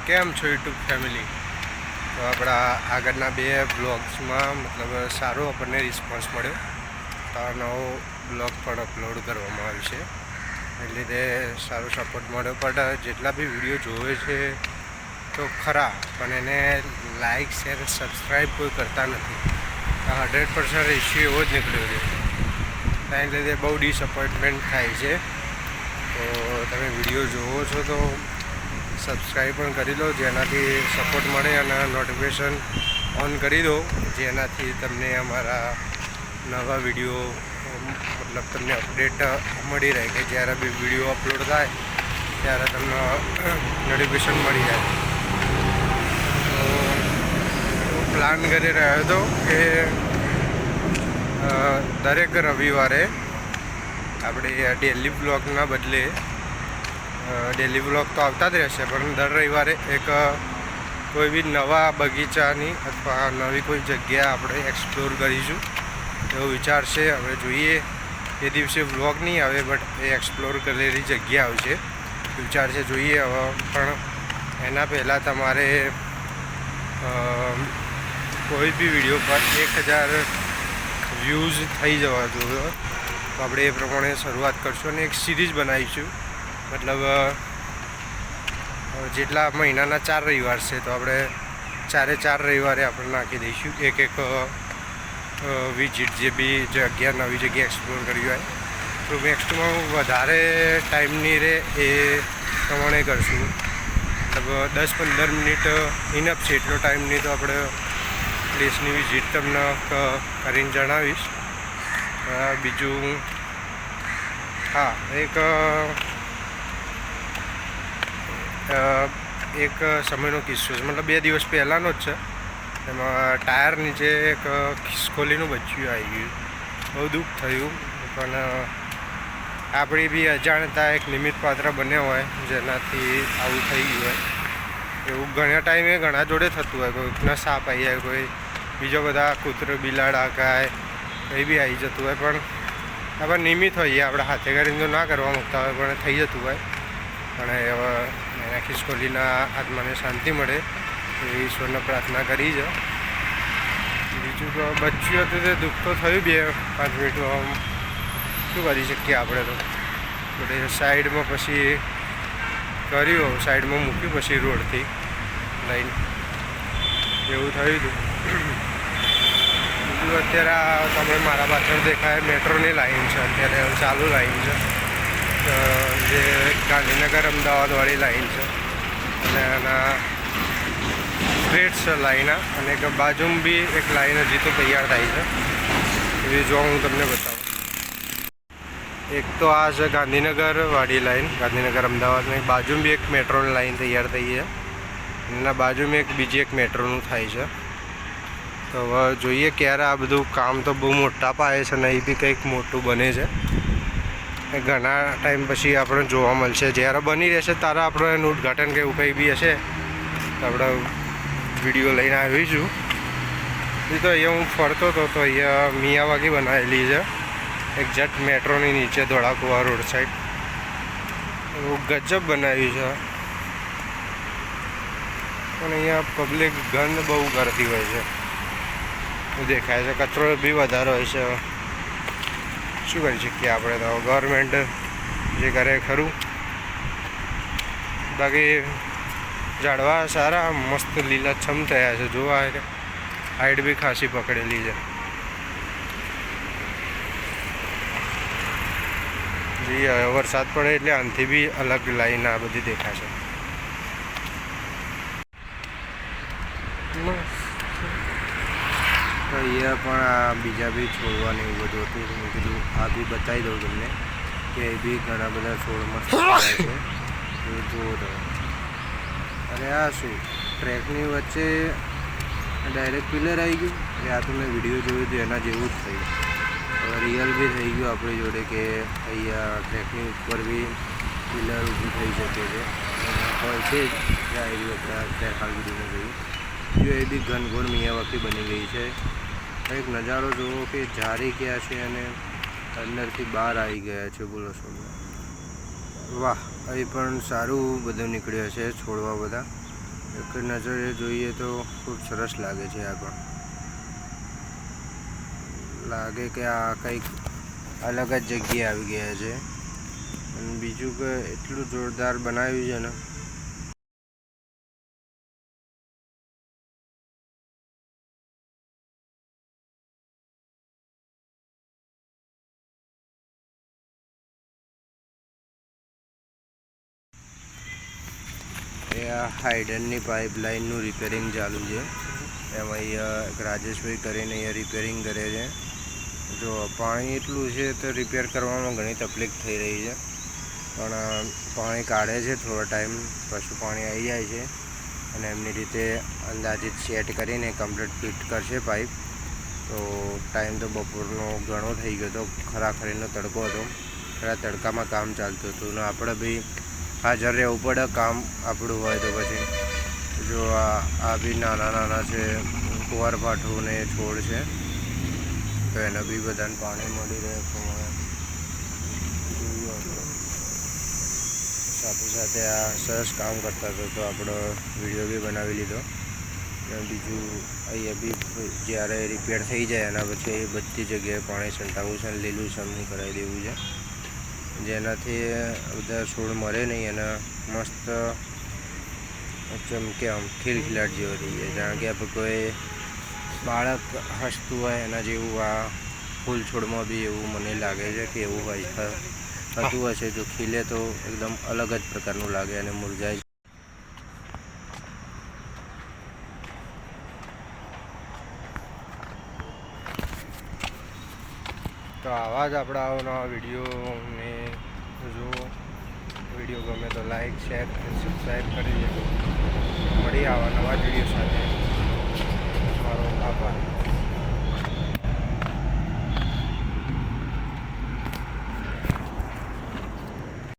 કેમ છો YouTube family? તો આપણા આગળના 2 બ્લોગ્સમાં મતલબ સારો આપણને રિસ્પોન્સ મળ્યો, તો આ નવો બ્લોગ પણ અપલોડ કરવામાં આવ્યો છે. એટલે લીધે સારો સપોર્ટ મળ્યો. પણ જેટલા બી વિડીયો જોવે છે તો ખરા, પણ એને લાઇક શેર સબસ્ક્રાઈબ કોઈ કરતા નથી. 100% રેશિયો એવો જ નીકળ્યો છે. એના લીધે બહુ ડિસઅપોઇન્ટમેન્ટ થાય છે. તો તમે વિડીયો જોવો છો તો સબસ્ક્રાઈબ પણ કરી લો, જેનાથી સપોર્ટ મળે, અને નોટિફિકેશન ઓન કરી દો, જેનાથી તમને અમારા નવા વિડીયો મતલબ તમને અપડેટ મળી રહે, કે જ્યારે બી વિડીયો અપલોડ થાય ત્યારે તમને નોટિફિકેશન મળી જાય. તો હું પ્લાન કરી રહ્યો હતો કે દરેક રવિવારે આપણે ડેલી બ્લોગના બદલે ડેલી બ્લોગ તો આવતા જ રહેશે, પણ દર રવિવારે એક કોઈ બી નવા બગીચાની અથવા નવી કોઈ જગ્યા આપણે એક્સપ્લોર કરીશું એવો વિચાર છે. હવે જોઈએ, એ દિવસે બ્લોગ નહીં આવે, બટ એ એક્સપ્લોર કરેલી જગ્યા આવશે વિચાર છે. જોઈએ હવે, પણ એના પહેલાં તમારે કોઈ બી વિડીયો પર 1000 વ્યૂઝ થઈ જવા જોઈએ. તો આપણે એ પ્રમાણે શરૂઆત કરશું અને એક સિરીઝ બનાવીશું. મતલબ જેટલા મહિનાના 4 રવિવાર છે, તો આપણે 4 રવિવારે આપણે નાખી દઈશું એક વિઝિટ, જે બી જગ્યા નવી જગ્યા એક્સપ્લોર કરી હોય તો મેક્સિમમ વધારે ટાઈમની રહે એ પ્રમાણે કરશું. મતલબ 10-15 મિનિટ ઇનફ છે, એટલો ટાઈમની તો આપણે પ્લેસની વિઝિટ તમને કરીને જણાવીશ. બીજું હા, એક સમયનો કિસ્સો છે, મતલબ 2 દિવસ પહેલાંનો જ છે. એમાં ટાયર નીચે એક ખિસકોલીનું બચ્ચું આવી ગયું. બહુ દુઃખ થયું, પણ આપણી બી અજાણતા એક નિમિત્ત પાત્ર બન્યા હોય જેનાથી આવું થઈ ગયું હોય. એવું ઘણા ટાઈમે ઘણા જોડે થતું હોય. કોઈકના સાપ આવી જાય, કોઈ બીજો બધા કૂતરો બિલાડા કાંઈ કંઈ બી આવી જતું હોય, પણ આપણે નિમિત્ત હોઈએ, આપણે હાથે કરીને તો ના કરવા મૂકતા હોય, પણ થઈ જતું હોય. પણ હવે એના ખિસકોલીના આત્માને શાંતિ મળે એ ઈશ્વરને પ્રાર્થના કરી છે. બીજું તો બચ્યું હતું તે દુઃખ તો થયું 2-5 મિનિટમાં, શું કરી શકીએ આપણે તો. એટલે સાઈડમાં પછી કર્યું, સાઈડમાં મૂક્યું, પછી રોડથી લઈને એવું થયું હતું. બીજું અત્યારે તમે મારા પાછળ દેખાય મેટ્રોની લાઈન છે, અત્યારે ચાલુ લાઈન છે, જે ગાંધીનગર અમદાવાદવાળી લાઈન છે. અને એના સ્ટ્રેટ છે લાઈન, અને એક બાજુમાં બી એક લાઈન હજી તો તૈયાર થાય છે. એ જો હું તમને બતાવું. એક તો આ છે ગાંધીનગરવાળી લાઈન, ગાંધીનગર અમદાવાદની બાજુમાં બી એક મેટ્રોની લાઈન તૈયાર થઈ છે. એના બાજુમાં બીજી એક મેટ્રોનું થાય છે. તો હવે જોઈએ ક્યારે આ બધું કામ તો બહુ મોટા પાયે છે, ને એ બી કંઈક મોટું બને છે. ઘણા ટાઈમ પછી આપણે જોવા મળશે. જ્યારે બની રહેશે ત્યારે આપણે એનું ઉદ્ઘાટન કે એવું કંઈ બી હશે તો આપણે વિડીયો લઈને આવીશું. એ તો અહીંયા હું ફરતો હતો, તો અહીંયા મિયાવાકી બનાવેલી છે એક્ઝેક્ટ મેટ્રોની નીચે, ધોળાકુવા રોડ સાઈડ. એવું ગજબ બનાવ્યું છે, પણ અહીંયા પબ્લિક ગંધ બહુ કરતી હોય છે, દેખાય છે. કચરો બી વધારે હોય છે. શું કરી શકીએ આપણે, તો ગવર્મેન્ટ જે કરે ખરું. બાકી ઝાડવા સારા મસ્ત લીલાછમ થયા છે. જોવા હાઈટ બી ખાસી પકડેલી છે. જી હવે વરસાદ પડે એટલે આનાથી બી અલગ લાઈન આ બધી દેખાશે. તો અહીંયા પણ આ બીજા બી છોડવાનું એવું બધું હતું. મેં કીધું આ બી બતાવી દઉં તમને, કે એ બી ઘણા બધા છોડ મસ્ત છે. એ જુઓ તમે. અને આ શું ટ્રેકની વચ્ચે ડાયરેક્ટ પિલર આવી ગયું. એટલે આ તો મેં વિડીયો જોયું હતું એના જેવું જ થયું. હવે રિયલ બી થઈ ગયું આપણી જોડે, કે અહીંયા ટ્રેકની ઉપર બી પિલર ઊભી થઈ શકે છે. હોય છે જ આવી રહ્યું. આપણે ટ્રેક હાલ વિડીયોમાં જોયું. જો એ બી ઘનઘોર મિયાવાકી બની ગઈ છે. એક નજારો જુઓ કે ઝારી ગયા છે અને અંદરથી બહાર આવી ગયા છે. બોલો શું વાહ! અહીં પણ સારું બધું નીકળ્યું છે, છોડવા બધા. એક નજરે જોઈએ તો ખૂબ સરસ લાગે છે. આ પણ લાગે કે આ કંઈક અલગ જ જગ્યાએ આવી ગયા છે. અને બીજું કે એટલું જોરદાર બનાવ્યું છે ને. એ આ હાઇડનની પાઇપલાઇનનું રિપેરિંગ ચાલુ છે. એમાં અહીંયા એક રાજેશભાઈ કરીને અહીંયા રિપેરિંગ કરે છે. જો પાણી એટલું છે તો રિપેર કરવામાં ઘણી તકલીફ થઈ રહી છે. પણ પાણી કાઢે છે, થોડો ટાઈમ પછી પાણી આવી જાય છે અને એમની રીતે અંદાજિત સેટ કરીને કમ્પ્લીટ ફિટ કરશે પાઇપ. તો ટાઈમ તો બપોરનો ઘણો થઈ ગયો હતો, ખરાખરીનો તડકો હતો. ખરા તડકામાં કામ ચાલતું હતું ને આપણે બી હાજર રહેવું પડે કામ આપણું હોય તો. પછી જો આ બી નાના નાના છે કુંવારપાઠું ને છોડ છે, તો એને બી બધાને પાણી મળી રહે પ્રમાણે જોયું આપણે. સાથે સાથે આ સરસ કામ કરતા હતા તો આપણો વિડીયો બી બનાવી લીધો. અને બીજું અહીંયા બી જ્યારે રિપેર થઈ જાય એના પછી એ બધી જગ્યાએ પાણી છંટાવવું છે અને લીલુંછમ કરાવી દેવું છે, જેનાથી બધા છોડ મરે નહીં અને મસ્ત ચમકે આમ ખિલખિલાટ જેવો થઈ જાય. જાણે કે આપણે કોઈ બાળક હસતું હોય એના જેવું આ ફૂલ છોડમાં બી એવું મને લાગે છે કે એવું હોય થતું હશે. જો ખીલે તો એકદમ અલગ જ પ્રકારનું લાગે અને મુરઝાય. તો આવા જ આપણા આવના વિડીયોને જો વિડીયો ગમે તો લાઈક, શેર અને સબસ્ક્રાઈબ કરી દેજો. મળી આવા નવા વિડીયો સાથે.